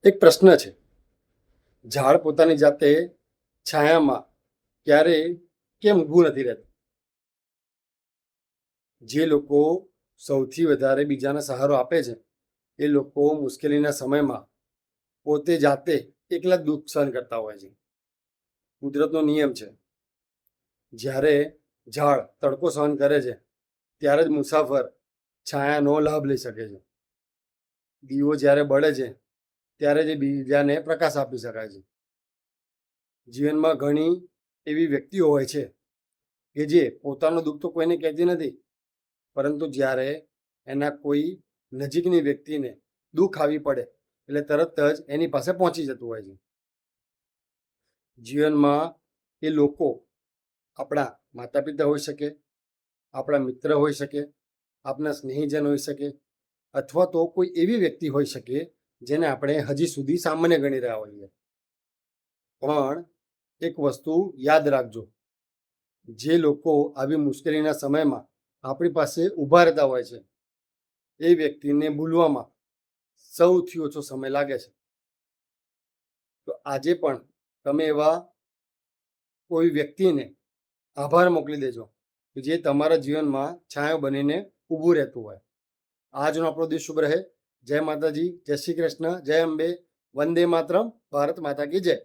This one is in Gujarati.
એક પ્રશ્ન છે, ઝાડ પોતાની જાતે છાયામાં ક્યારેય કેમ ઊભું નથી રહેતું? જે લોકો સૌથી વધારે બીજાને સહારો આપે છે એ લોકો મુશ્કેલીના સમયમાં પોતે જાતે એકલા જ દુઃખ સહન કરતા હોય છે. કુદરતનો નિયમ છે, જ્યારે ઝાડ તડકો સહન કરે છે ત્યારે જ મુસાફર છાયાનો લાભ લઈ શકે છે. દીવો જ્યારે બળે છે ત્યારે જ બીજાને પ્રકાશ આપી શકાય છે. જીવનમાં ઘણી એવી વ્યક્તિઓ હોય છે કે જે પોતાનું દુઃખ તો કોઈને કહેતી નથી, પરંતુ જ્યારે એના કોઈ નજીકની વ્યક્તિને દુઃખ આવી પડે એટલે તરત જ એની પાસે પહોંચી જતું હોય છે. જીવનમાં એ લોકો આપણા માતા પિતા હોઈ શકે, આપણા મિત્ર હોઈ શકે, આપણા સ્નેહીજન હોઈ શકે, અથવા તો કોઈ એવી વ્યક્તિ હોઈ શકે જેને આપણે હજી સુધી સામાન્ય ગણી રહ્યા હોઈએ. પણ એક વસ્તુ યાદ રાખજો, જે લોકો આવી મુશ્કેલીના સમયમાં આપણી પાસે ઊભા રહેતા હોય છે એ વ્યક્તિને ભૂલવામાં સૌથી ઓછો સમય લાગે છે. તો આજે પણ તમે એવા કોઈ વ્યક્તિને આભાર મોકલી દેજો કે જે તમારા જીવનમાં છાંયો બનીને ઊભું રહેતું હોય. આજનો આપણો દિવસ શુભ રહે. જય માતાજી, જય શ્રી કૃષ્ણ, જય અંબે, વંદે માતરમ, ભારત માતા કી જય.